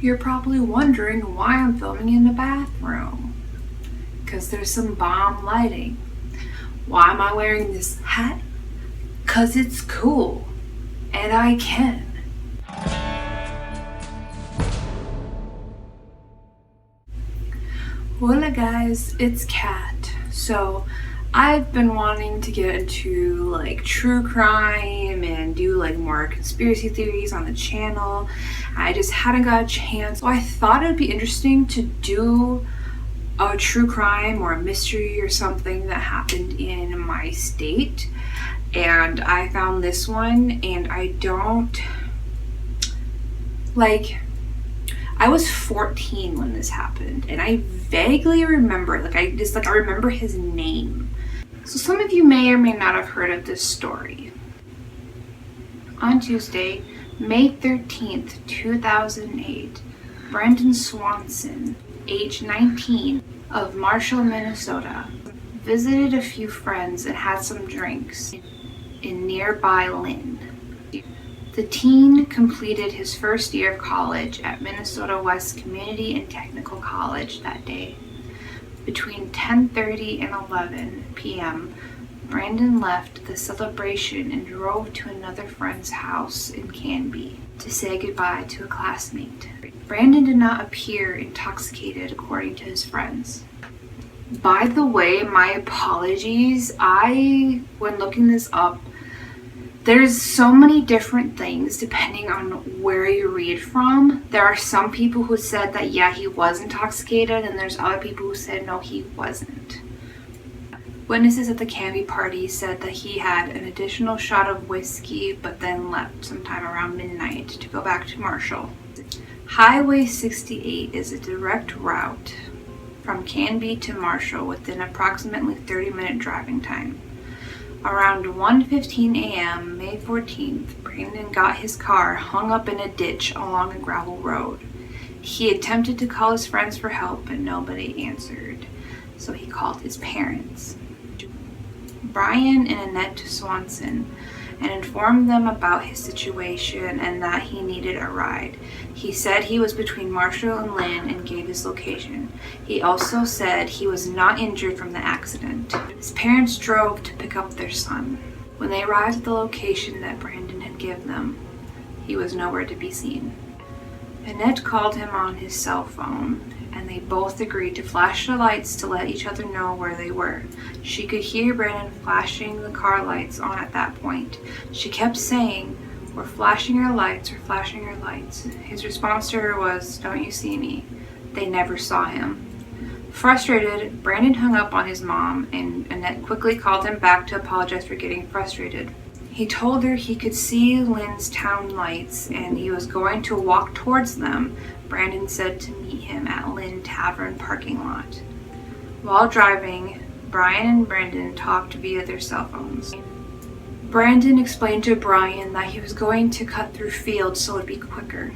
You're probably wondering why I'm filming in the bathroom. Because there's some bomb lighting. Why am I wearing this hat? Because it's cool. And I can. Hola guys, it's Kat. So I've been wanting to get into like true crime and do like more conspiracy theories on the channel. I just hadn't got a chance. So I thought it'd be interesting to do a true crime or a mystery or something that happened in my state. And I found this one, and I was 14 when this happened, and I vaguely remember, I remember his name. So some of you may or may not have heard of this story. On Tuesday, May 13th, 2008, Brendan Swanson, age 19, of Marshall, Minnesota, visited a few friends and had some drinks in nearby Lynn. The teen completed his first year of college at Minnesota West Community and Technical College that day. Between 10:30 and 11 p.m., Brandon left the celebration and drove to another friend's house in Canby to say goodbye to a classmate. Brandon did not appear intoxicated, according to his friends. By the way, my apologies. When looking this up, there's so many different things depending on where you read from. There are some people who said that, yeah, he was intoxicated, and there's other people who said, no, he wasn't. Witnesses at the Canby party said that he had an additional shot of whiskey, but then left sometime around midnight to go back to Marshall. Highway 68 is a direct route from Canby to Marshall within approximately 30-minute driving time. Around 1:15 a.m., May 14th, Brandon got his car hung up in a ditch along a gravel road. He attempted to call his friends for help, but nobody answered, so he called his parents, Brian and Annette Swanson, and informed them about his situation and that he needed a ride. He said he was between Marshall and Lynn and gave his location. He also said he was not injured from the accident. His parents drove to pick up their son. When they arrived at the location that Brandon had given them, he was nowhere to be seen. Annette called him on his cell phone, and they both agreed to flash the lights to let each other know where they were. She could hear Brandon flashing the car lights on at that point. She kept saying, "We're flashing our lights, we're flashing our lights." His response to her was, "Don't you see me?" They never saw him. Frustrated, Brandon hung up on his mom, and Annette quickly called him back to apologize for getting frustrated. He told her he could see Lynn's town lights and he was going to walk towards them. Brandon said to meet him at Lynn Tavern parking lot. While driving, Brian and Brandon talked via their cell phones. Brandon explained to Brian that he was going to cut through fields so it'd be quicker.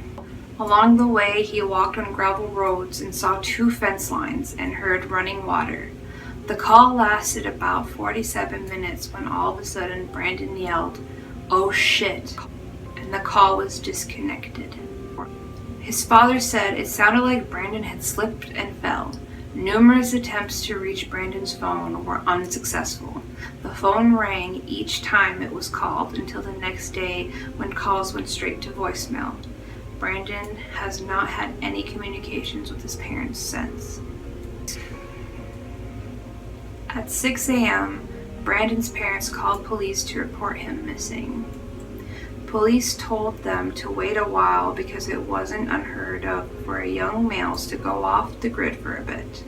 Along the way, he walked on gravel roads and saw 2 fence lines and heard running water. The call lasted about 47 minutes when all of a sudden Brandon yelled, "Oh shit," and the call was disconnected. His father said it sounded like Brandon had slipped and fell. Numerous attempts to reach Brandon's phone were unsuccessful. The phone rang each time it was called until the next day when calls went straight to voicemail. Brandon has not had any communications with his parents since. At 6 a.m., Brandon's parents called police to report him missing. Police told them to wait a while because it wasn't unheard of for a young male to go off the grid for a bit.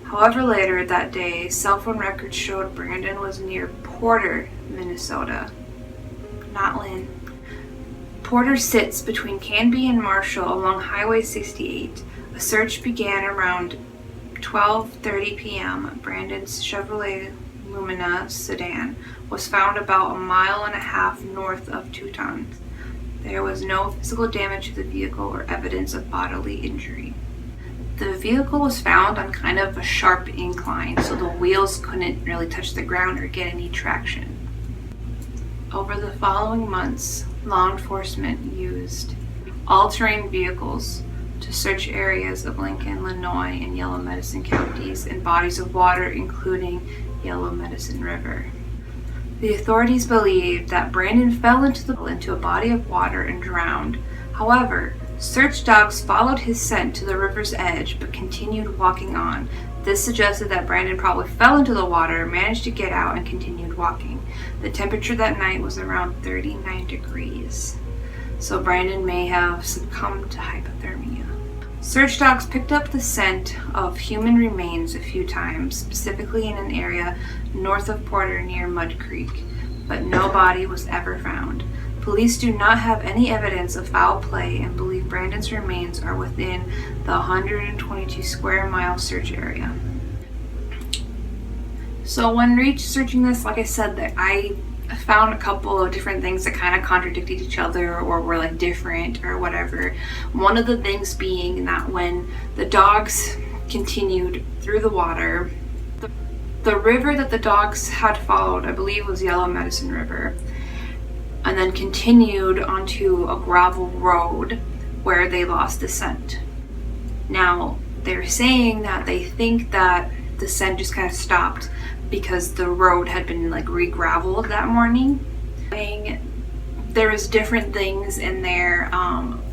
However, later that day, cell phone records showed Brandon was near Porter, Minnesota, not Lynn. Porter sits between Canby and Marshall along Highway 68. A search began around 12:30 p.m. Brandon's Chevrolet Lumina sedan was found about 1.5 miles north of Tucson. There was no physical damage to the vehicle or evidence of bodily injury. The vehicle was found on kind of a sharp incline, so the wheels couldn't really touch the ground or get any traction. Over the following months, law enforcement used all-terrain vehicles to search areas of Lincoln, Illinois, and Yellow Medicine counties and bodies of water, including Yellow Medicine River. The authorities believed that Brandon fell into a body of water and drowned. However, search dogs followed his scent to the river's edge but continued walking on. This suggested that Brandon probably fell into the water, managed to get out, and continued walking. The temperature that night was around 39 degrees, so Brandon may have succumbed to hypothermia. Search dogs picked up the scent of human remains a few times, specifically in an area north of Porter near Mud Creek, but no body was ever found. Police do not have any evidence of foul play and believe Brandon's remains are within the 122 square mile search area. So when researching this, like I said, that I found a couple of different things that kind of contradicted each other or were like different or whatever. One of the things being that when the dogs continued through the water, the river that the dogs had followed, I believe, was Yellow Medicine River, and then continued onto a gravel road where they lost the scent. Now, they're saying that they think that the scent just kind of stopped because the road had been like re-graveled that morning. There was different things in there,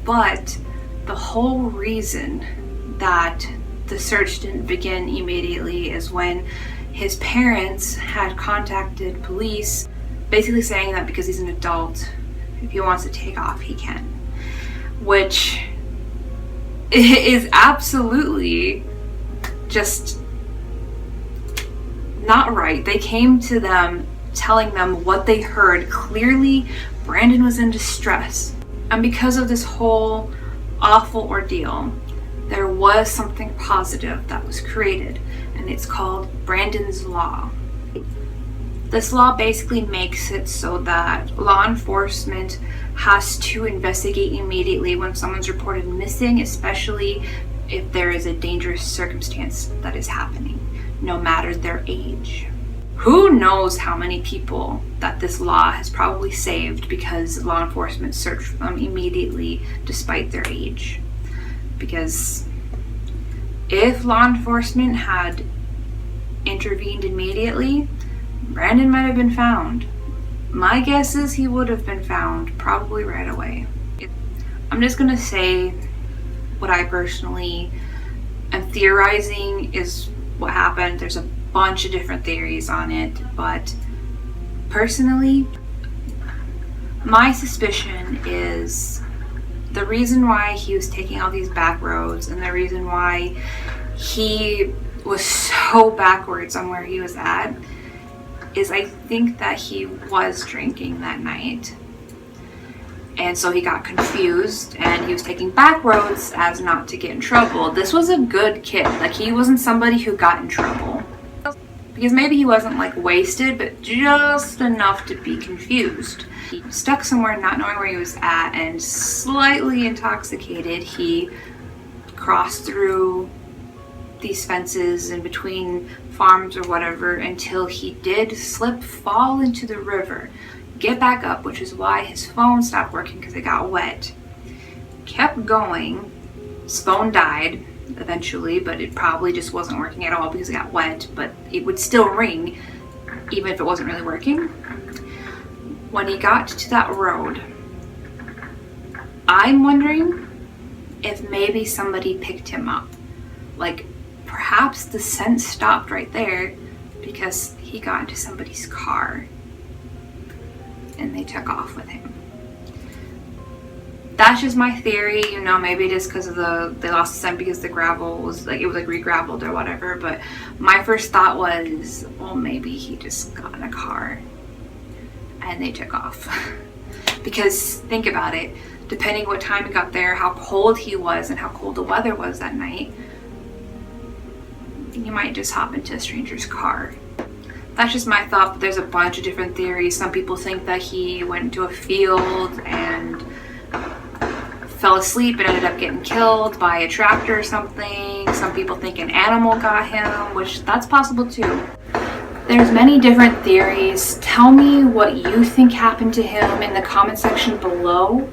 but the whole reason that the search didn't begin immediately is when his parents had contacted police, basically saying that because he's an adult, if he wants to take off, he can. Which is absolutely just not right. They came to them telling them what they heard. Clearly, Brandon was in distress. And because of this whole awful ordeal, there was something positive that was created, and it's called Brandon's Law. This law basically makes it so that law enforcement has to investigate immediately when someone's reported missing, especially if there is a dangerous circumstance that is happening, no matter their age. Who knows how many people that this law has probably saved because law enforcement searched for them immediately despite their age. Because if law enforcement had intervened immediately, Brandon might have been found. My guess is he would have been found probably right away. I'm just gonna say what I personally am theorizing is what happened. There's a bunch of different theories on it, but personally, my suspicion is the reason why he was taking all these back roads and the reason why he was so backwards on where he was at is I think that he was drinking that night. And so he got confused and he was taking back roads as not to get in trouble. This was a good kid. Like, he wasn't somebody who got in trouble. Because maybe he wasn't like wasted, but just enough to be confused. He stuck somewhere not knowing where he was at, and slightly intoxicated, he crossed through these fences in between farms or whatever until he did fall into the river, get back up, which is why his phone stopped working because it got wet. Kept going. His phone died eventually, but it probably just wasn't working at all because it got wet, but it would still ring even if it wasn't really working. When he got to that road, I'm wondering if maybe somebody picked him up. Like, perhaps the scent stopped right there because he got into somebody's car and they took off with him. That's just my theory, you know, maybe just because of they lost the scent because the gravel was like, it was like re-graveled or whatever, but my first thought was, well, maybe he just got in a car and they took off. Because think about it, depending what time he got there, how cold he was and how cold the weather was that night, you might just hop into a stranger's car. That's just my thought, but there's a bunch of different theories. Some people think that he went into a field and fell asleep and ended up getting killed by a tractor or something. Some people think an animal got him, which that's possible too. There's many different theories. Tell me what you think happened to him in the comment section below.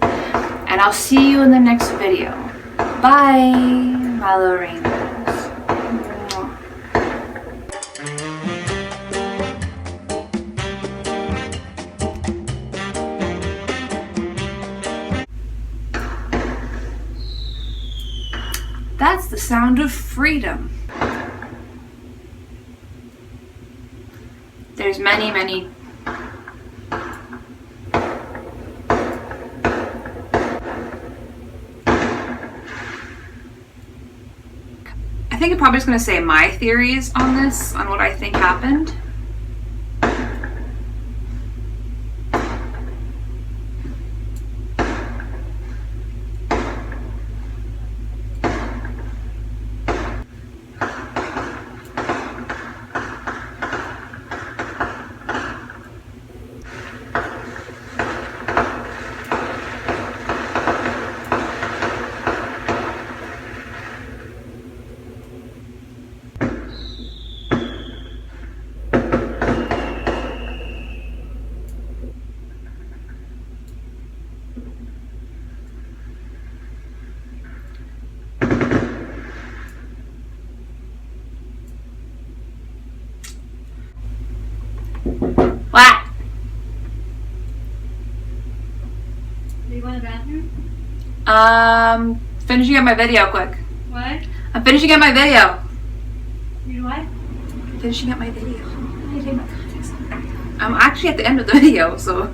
And I'll see you in the next video. Bye, my little rainbows. That's the sound of freedom. There's many. I think I'm probably just going to say my theories on this, on what I think happened. What? Are you going to the bathroom? Finishing up my video quick. What? I'm finishing up my video. You what? Finishing up my video. I'm actually at the end of the video, so